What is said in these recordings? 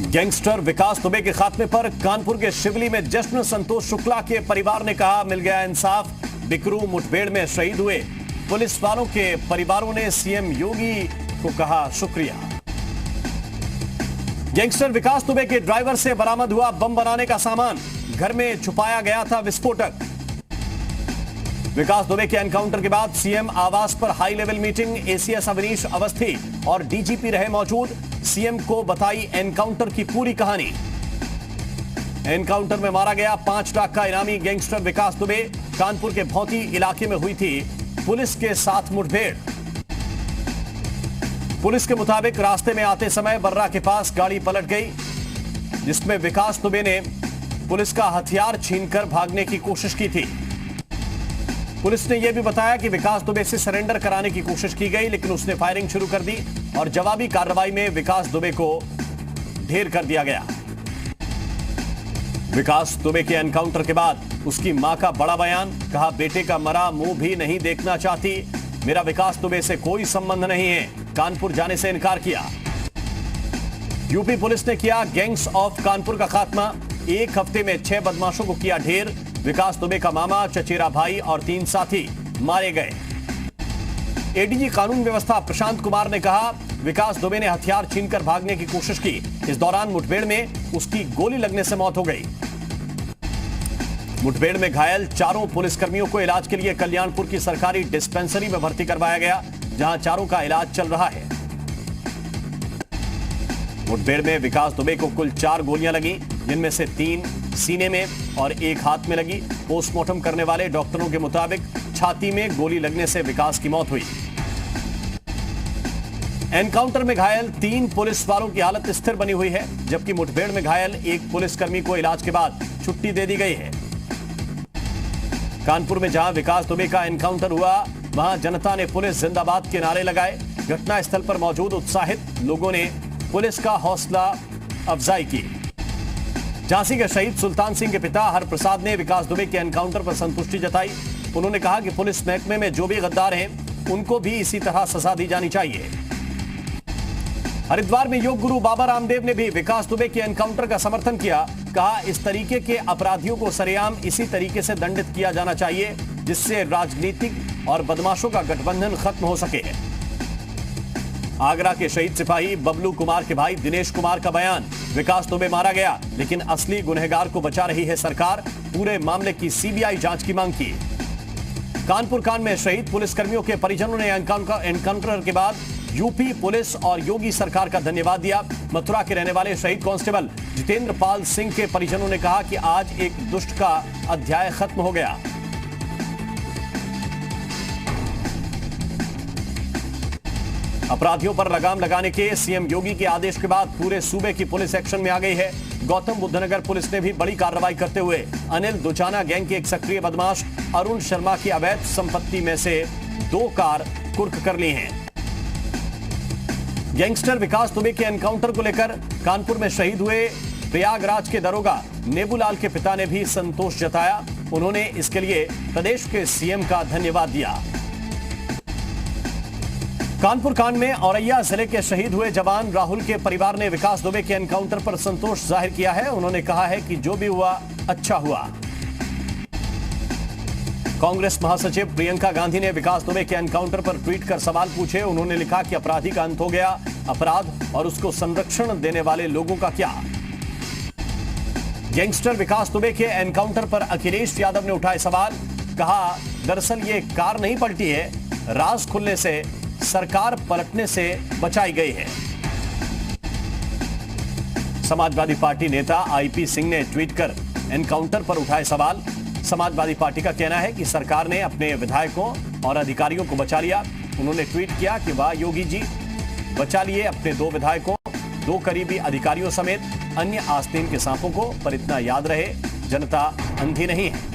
Gangster विकास दुबे के खात्मे पर कानपुर के शिवली में जश्न। संतोष शुक्ला के परिवार ने कहा मिल गया इंसाफ। बिकरू मुठभेड़ में शहीद हुए पुलिस वालों के परिवारों ने सीएम योगी को कहा शुक्रिया। गैंगस्टर विकास दुबे के ड्राइवर से बरामद हुआ बम बनाने का सामान। घर में छुपाया गया था विस्फोटक। विकास दुबे के एनकाउंटर के बाद सीएम आवास पर high level meeting. ACS Awanish Awasthi और डीजीपी रहे मौजूद। सीएम को बताई एनकाउंटर की पूरी कहानी। एनकाउंटर में मारा गया 5 लाख का इनामी गैंगस्टर विकास दुबे। कानपुर के भौती इलाके में हुई थी पुलिस के साथ मुठभेड़। पुलिस के मुताबिक रास्ते में आते समय बर्रा के पास गाड़ी पलट गई, जिसमें विकास दुबे ने पुलिस का हथियार छीनकर भागने की कोशिश की थी। पुलिस ने यह भी बताया कि विकास दुबे से सरेंडर कराने की कोशिश की गई, लेकिन उसने फायरिंग शुरू कर दी और जवाबी कार्रवाई में विकास दुबे को ढेर कर दिया गया। विकास दुबे के एनकाउंटर के बाद उसकी मां का बड़ा बयान। कहा बेटे का मरा मुंह भी नहीं देखना चाहती। मेरा विकास दुबे से कोई संबंध नहीं है। कानपुर जाने से इनकार किया। यूपी पुलिस ने किया गैंग्स ऑफ कानपुर का खात्मा। एक हफ्ते में 6 बदमाशों को किया ढेर। विकास दुबे का मामा, चचेरा भाई और 3 साथी मारे गए। एडीजी कानून व्यवस्था प्रशांत कुमार ने कहा विकास दुबे ने हथियार छीनकर भागने की कोशिश की। इस दौरान मुठभेड़ में उसकी गोली लगने से मौत हो गई। मुठभेड़ में घायल 4 पुलिसकर्मियों को इलाज के लिए कल्याणपुर की सरकारी डिस्पेंसरी में भर्ती करवाया गया, जहां 4 का इलाज चल रहा है। मुठभेड़ में विकास दुबे को कुल 4 गोलियां लगी, जिनमें से 3 सीने में और 1 हाथ में लगी। पोस्टमार्टम करने वाले डॉक्टरों के मुताबिक छाती में गोली लगने से विकास की मौत हुई। एनकाउंटर में घायल 3 पुलिस वालों की हालत स्थिर बनी हुई है, जबकि मुठभेड़ में घायल 1 पुलिसकर्मी को इलाज के बाद छुट्टी दे दी गई है। कानपुर में जहां विकास दुबे का एनकाउंटर हुआ, वहां जनता ने पुलिस जिंदाबाद के नारे लगाए। घटनास्थल पर मौजूद उत्साहित लोगों ने पुलिस का हौसला अफजाई की। झांसी के शहीद सुल्तान सिंह के पिता हर प्रसाद ने विकास दुबे के एनकाउंटर पर संतुष्टि जताई। उन्होंने कहा कि पुलिस महकमे में जो भी गद्दार हैं, उनको भी इसी तरह सजा दी जानी चाहिए। हरिद्वार में योग गुरु बाबा रामदेव ने भी विकास दुबे के एनकाउंटर का समर्थन किया। कहा इस तरीके के अपराधियों को सरेआम इसी तरीके से दंडित किया जाना चाहिए, जिससे राजनीतिक और बदमाशों का गठबंधन खत्म हो सके। आगरा के शहीद सिपाही बबलू कुमार के भाई दिनेश कुमार का बयान। विकास दुबे मारा गया, लेकिन असली गुनहगार को बचा रही है सरकार। पूरे मामले की सीबीआई जांच की मांग की। कानपुर कांड में शहीद पुलिसकर्मियों के परिजनों ने एनकाउंटर के बाद यूपी पुलिस और योगी सरकार का धन्यवाद दिया। मथुरा के रहने वाले शहीद कांस्टेबल जितेंद्र पाल सिंह के परिजनों ने कहा कि आज एक दुष्ट का अध्याय खत्म हो गया। अपराधियों पर लगाम लगाने के सीएम योगी के आदेश के बाद पूरे सूबे की पुलिस एक्शन में आ गई है। गौतम बुद्ध नगर पुलिस ने भी बड़ी कार्रवाई करते हुए अनिल दुचाना गैंग के एक सक्रिय बदमाश अरुण शर्मा की अवैध संपत्ति में से 2 कार कुर्क कर ली हैं। गैंगस्टर विकास दुबे के एनकाउंटर को लेकर कानपुर में शहीद हुए प्रयागराज के दरोगा नेबूलाल के पिता ने भी संतोष जताया। उन्होंने इसके लिए प्रदेश के सीएम का धन्यवाद दिया। कानपुर कांड में औरैया जिले के शहीद हुए जवान राहुल के परिवार ने विकास दुबे के एनकाउंटर पर संतोष जाहिर किया है। उन्होंने कहा है कि जो भी हुआ अच्छा हुआ। कांग्रेस महासचिव प्रियंका गांधी ने विकास दुबे के एनकाउंटर पर ट्वीट कर सवाल पूछे। उन्होंने लिखा कि अपराधी का अंत हो गया, अपराध और उसको संरक्षण देने वाले लोगों का क्या। गैंगस्टर विकास दुबे के एनकाउंटर पर अखिलेश यादव ने उठाए सवाल। कहा दरअसल ये कार नहीं पलटी है, राज खुलने से, सरकार पलटने से बचाई गई है। समाजवादी पार्टी नेता आईपी सिंह ने ट्वीट कर एनकाउंटर पर उठाए सवाल। समाजवादी पार्टी का कहना है कि सरकार ने अपने विधायकों और अधिकारियों को बचा लिया। उन्होंने ट्वीट किया कि वाह योगी जी, बचा लिए अपने 2 विधायकों, 2 करीबी अधिकारियों समेत अन्य आस्तीन के सांपों को, पर इतना याद रहे जनता अंधी नहीं है।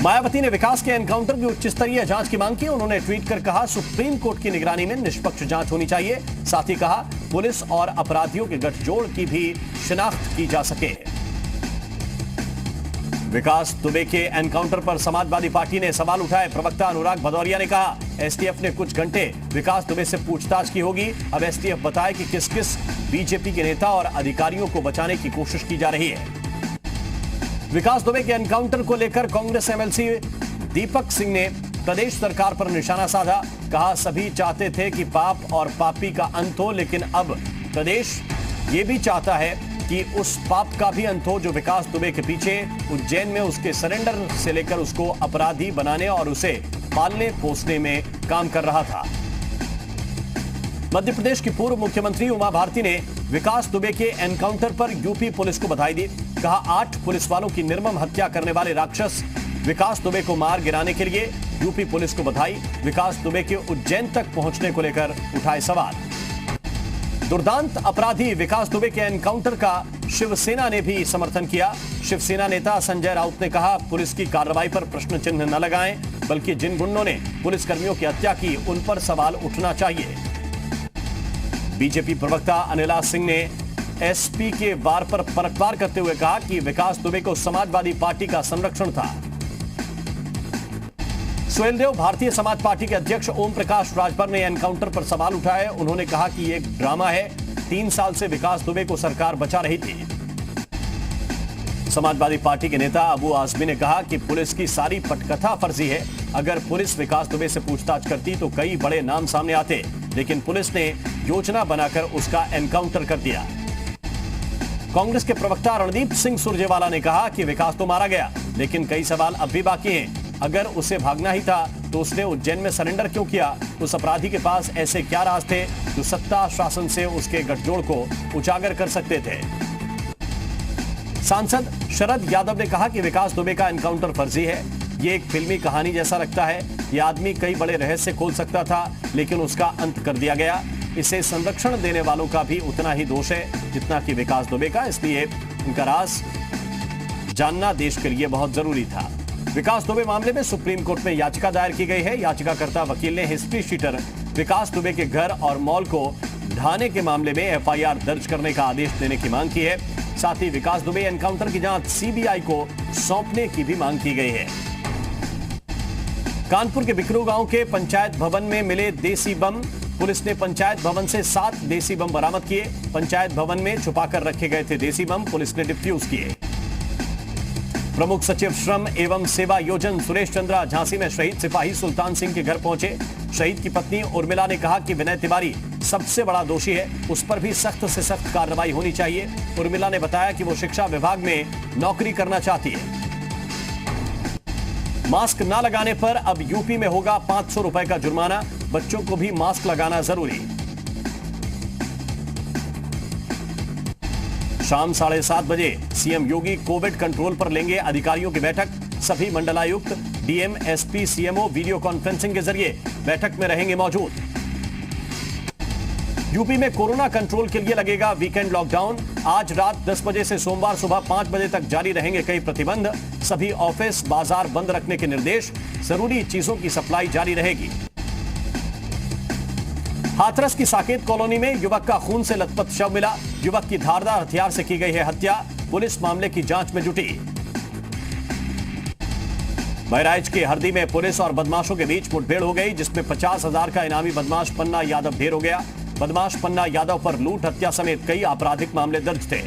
मायावती ने विकास के एनकाउंटर की उच्च स्तरीय जांच की मांग की। उन्होंने ट्वीट कर कहा सुप्रीम कोर्ट की निगरानी में निष्पक्ष जांच होनी चाहिए। साथ ही कहा पुलिस और अपराधियों के गठजोड़ की भी शिनाख्त की जा सके। विकास दुबे के एनकाउंटर पर समाजवादी पार्टी ने सवाल उठाए। प्रवक्ता अनुराग भदौरिया ने कहा, एसटीएफ ने कुछ घंटे विकास दुबे से पूछताछ की होगी। अब एसटीएफ बताए कि किस किस बीजेपी के नेता और अधिकारियों को बचाने की कोशिश की जा रही है। विकास दुबे के एनकाउंटर को लेकर कांग्रेस एमएलसी दीपक सिंह ने प्रदेश सरकार पर निशाना साधा। कहा, सभी चाहते थे कि पाप और पापी का अंत हो, लेकिन अब प्रदेश ये भी चाहता है कि उस पाप का भी अंत हो जो विकास दुबे के पीछे उज्जैन में उसके सरेंडर से लेकर उसको अपराधी बनाने और उसे पालने पोसने में काम कर रहा था। मध्य प्रदेश की पूर्व मुख्यमंत्री उमा भारती ने विकास दुबे के एनकाउंटर पर यूपी पुलिस को बधाई दी। कहा, 8 पुलिस वालों की निर्मम हत्या करने वाले राक्षस विकास दुबे को मार गिराने के लिए यूपी पुलिस को बधाई। विकास दुबे के उज्जैन तक पहुंचने को लेकर उठाए सवाल। दुर्दांत अपराधी विकास दुबे के एनकाउंटर का शिवसेना ने भी समर्थन किया। शिवसेना नेता संजय राउत ने कहा, पुलिस की कार्रवाई पर प्रश्न चिन्ह न लगाएं, बल्कि जिन गुंडों ने पुलिसकर्मियों की हत्या की उन पर सवाल उठना चाहिए। बीजेपी प्रवक्ता अनिला सिंह ने एसपी के वार पर पलटवार करते हुए कहा कि विकास दुबे को समाजवादी पार्टी का संरक्षण था। सुहेलदेव भारतीय समाज पार्टी के अध्यक्ष ओम प्रकाश राजभर ने एनकाउंटर पर सवाल उठाए। उन्होंने कहा कि ये एक ड्रामा है। 3 साल से विकास दुबे को सरकार बचा रही थी। समाजवादी पार्टी के नेता अबू आजमी ने कहा कि पुलिस की सारी पटकथा फर्जी है। अगर पुलिस विकास दुबे से पूछताछ करती तो कई बड़े नाम सामने आते, लेकिन पुलिस ने योजना बनाकर उसका एनकाउंटर कर दिया। कांग्रेस के प्रवक्ता रणदीप सिंह सुरजेवाला ने कहा कि विकास तो मारा गया, लेकिन कई सवाल अब भी बाकी हैं। अगर उसे भागना ही था तो उसने उज्जैन में सरेंडर क्यों किया? उस अपराधी के पास ऐसे क्या राज थे जो सत्ता शासन से उसके गठजोड़ को उजागर कर सकते थे? सांसद शरद यादव ने कहा कि विकास दुबे का एनकाउंटर फर्जी है। ये एक फिल्मी कहानी जैसा लगता है। ये आदमी कई बड़े रहस्य खोल सकता था, लेकिन उसका अंत कर दिया गया। इसे संरक्षण देने वालों का भी उतना ही दोष है जितना कि विकास दुबे का, इसलिए इनका राज जानना देश के लिए बहुत जरूरी था। विकास दुबे मामले में सुप्रीम कोर्ट में याचिका दायर की गई है। याचिकाकर्ता वकील ने हिस्ट्री शीटर विकास दुबे के घर और मॉल को ढाने के मामले में एफआईआर दर्ज करने का आदेश देने की मांग की है। साथ ही विकास दुबे एनकाउंटर की जांच सीबीआई को सौंपने की भी मांग की गई है। कानपुर के बिकरू गांव के पंचायत भवन में मिले देसी बम। पुलिस ने पंचायत भवन से 7 देसी बम बरामद किए। पंचायत भवन में छुपाकर रखे गए थे देसी बम, पुलिस ने डिफ्यूज किए। प्रमुख सचिव श्रम एवं सेवा योजन सुरेश चंद्रा झांसी में शहीद सिपाही सुल्तान सिंह के घर पहुंचे। शहीद की पत्नी उर्मिला ने कहा कि विनय तिवारी सबसे बड़ा दोषी है, उस पर भी सख्त से सख्त कार्रवाई होनी चाहिए। उर्मिला ने बताया कि वो शिक्षा विभाग में नौकरी करना चाहती है। मास्क न लगाने पर अब यूपी में होगा 500 रुपए का जुर्माना। बच्चों को भी मास्क लगाना जरूरी। शाम 7:30 बजे सीएम योगी कोविड कंट्रोल पर लेंगे अधिकारियों की बैठक। सभी मंडलायुक्त, DM, SP, CMO video conferencing के जरिए बैठक में रहेंगे मौजूद। यूपी में कोरोना कंट्रोल के लिए लगेगा वीकेंड लॉकडाउन। आज रात 10 बजे से सोमवार सुबह 5 बजे तक जारी रहेंगे कई प्रतिबंध। सभी ऑफिस, बाजार बंद रखने के निर्देश। जरूरी चीजों की सप्लाई जारी रहेगी। हाथरस की साकेत कॉलोनी में युवक का खून से लथपथ शव मिला। युवक की धारदार हथियार से की गई है हत्या। पुलिस मामले की जांच में जुटी। बहराइच के हरदी में पुलिस और बदमाशों के बीच मुठभेड़ हो गई, जिसमें 50,000 का इनामी बदमाश पन्ना यादव ढेर हो गया। बदमाश पन्ना यादव पर लूट, हत्या समेत कई आपराधिक मामले दर्ज थे।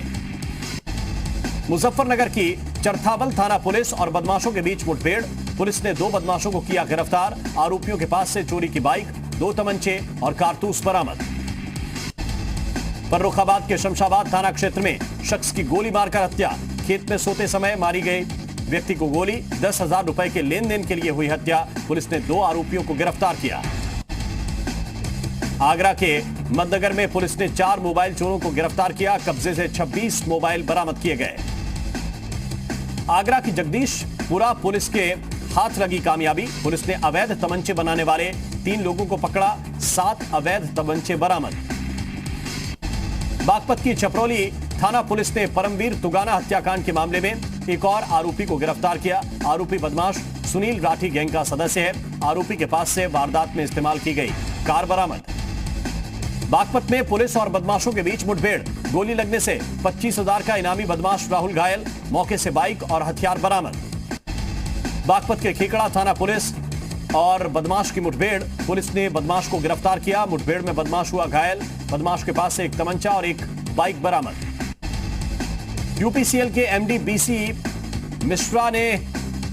मुजफ्फरनगर की चरथावल थाना पुलिस और बदमाशों के बीच मुठभेड़। पुलिस ने 2 बदमाशों को किया गिरफ्तार। आरोपियों के पास से चोरी की बाइक, 2 तमंचे और कारतूस बरामद। फर्रुखाबाद के शमशाबाद थाना क्षेत्र में शख्स की गोली मारकर हत्या। खेत में सोते समय मारी गई व्यक्ति को गोली। 10,000 रुपए के लेन देन के लिए हुई हत्या। पुलिस ने 2 आरोपियों को गिरफ्तार किया। आगरा के मदनगर में पुलिस ने 4 मोबाइल चोरों को गिरफ्तार किया। कब्जे से 26 मोबाइल बरामद किए गए। आगरा की जगदीशपुरा पुलिस के हाथ लगी कामयाबी। पुलिस ने अवैध तमंचे बनाने वाले 3 लोगों को पकड़ा। 7 अवैध तमंचे बरामद। बागपत की छपरौली थाना पुलिस ने परमवीर तुगाना हत्याकांड के मामले में एक और आरोपी को गिरफ्तार किया। आरोपी बदमाश सुनील राठी गैंग का सदस्य है। आरोपी के पास से वारदात में इस्तेमाल की गई कार बरामद। बागपत में पुलिस और बदमाशों के बीच मुठभेड़, गोली लगने से 25,000 का इनामी बदमाश राहुल घायल, मौके से बाइक और हथियार बरामद। बागपत के खेकड़ा थाना पुलिस और बदमाश की मुठभेड़, पुलिस ने बदमाश को गिरफ्तार किया। मुठभेड़ में बदमाश हुआ घायल, बदमाश के पास से एक तमंचा और एक बाइक बरामद। यूपीसीएल के एमडी बीसी मिश्रा ने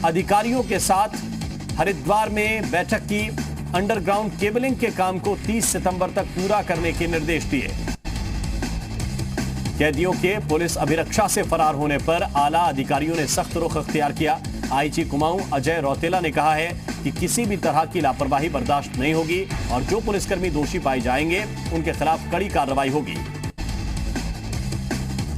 अधिकारियों के साथ हरिद्वार में बैठक की। अंडरग्राउंड केबलिंग के काम को 30 सितंबर तक पूरा करने के निर्देश दिए। कैदियों के पुलिस अभिरक्षा से फरार होने पर आला अधिकारियों ने सख्त रुख अख्तियार किया। आईजी कुमाऊं अजय रौतेला ने कहा है कि किसी भी तरह की लापरवाही बर्दाश्त नहीं होगी और जो पुलिसकर्मी दोषी पाए जाएंगे उनके खिलाफ कड़ी कार्रवाई होगी।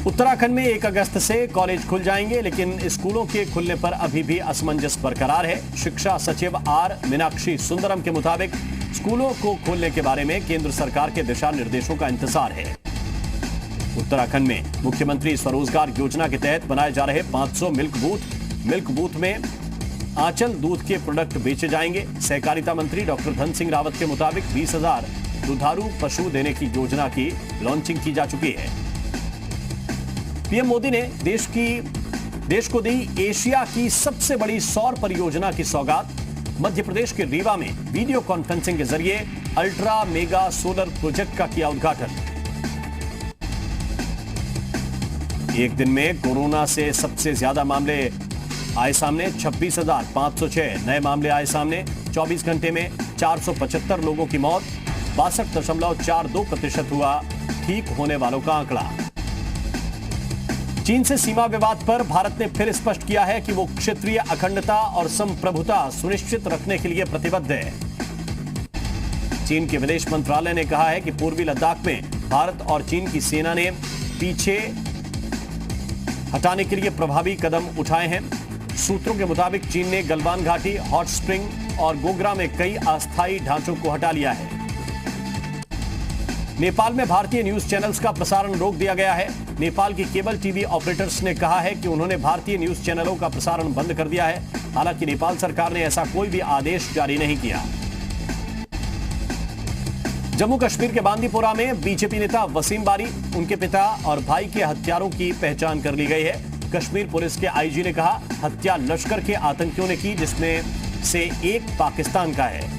उत्तराखंड में 1 अगस्त से कॉलेज खुल जाएंगे, लेकिन स्कूलों के खुलने पर अभी भी असमंजस बरकरार है। शिक्षा सचिव आर मीनाक्षी सुंदरम के मुताबिक स्कूलों को खोलने के बारे में केंद्र सरकार के दिशा निर्देशों का इंतजार है। उत्तराखंड में मुख्यमंत्री स्वरोजगार योजना के तहत बनाए जा रहे 500 मिल्क बूथ में आंचल दूध के प्रोडक्ट बेचे जाएंगे। सहकारिता मंत्री डॉक्टर धन सिंह रावत के मुताबिक 20,000 दुधारू पशु देने की योजना की लॉन्चिंग की जा चुकी है। पीएम मोदी ने देश को दी एशिया की सबसे बड़ी सौर परियोजना की सौगात। मध्य प्रदेश के रीवा में वीडियो कॉन्फ्रेंसिंग के जरिए अल्ट्रा मेगा सोलर प्रोजेक्ट का किया उद्घाटन। एक दिन में कोरोना से सबसे ज्यादा मामले आए सामने, 26,506 नए मामले आए सामने। 24 घंटे में 475 लोगों की मौत, 62.42% हुआ ठीक होने वालों का आंकड़ा। चीन से सीमा विवाद पर भारत ने फिर स्पष्ट किया है कि वो क्षेत्रीय अखंडता और संप्रभुता सुनिश्चित रखने के लिए प्रतिबद्ध है। चीन के विदेश मंत्रालय ने कहा है कि पूर्वी लद्दाख में भारत और चीन की सेना ने पीछे हटाने के लिए प्रभावी कदम उठाए हैं। सूत्रों के मुताबिक चीन ने गलवान घाटी, हॉट स्प्रिंग और गोग्रा में कई अस्थायी ढांचों को हटा लिया है। नेपाल में भारतीय न्यूज चैनल्स का प्रसारण रोक दिया गया है। नेपाल की केबल टीवी ऑपरेटर्स ने कहा है कि उन्होंने भारतीय न्यूज चैनलों का प्रसारण बंद कर दिया है। हालांकि नेपाल सरकार ने ऐसा कोई भी आदेश जारी नहीं किया। जम्मू कश्मीर के बांदीपोरा में बीजेपी नेता वसीम बारी, उनके पिता और भाई के हत्यारों की पहचान कर ली गई है। कश्मीर पुलिस के आईजी ने कहा, हत्या लश्कर के आतंकियों ने की, जिसमें से एक पाकिस्तान का है।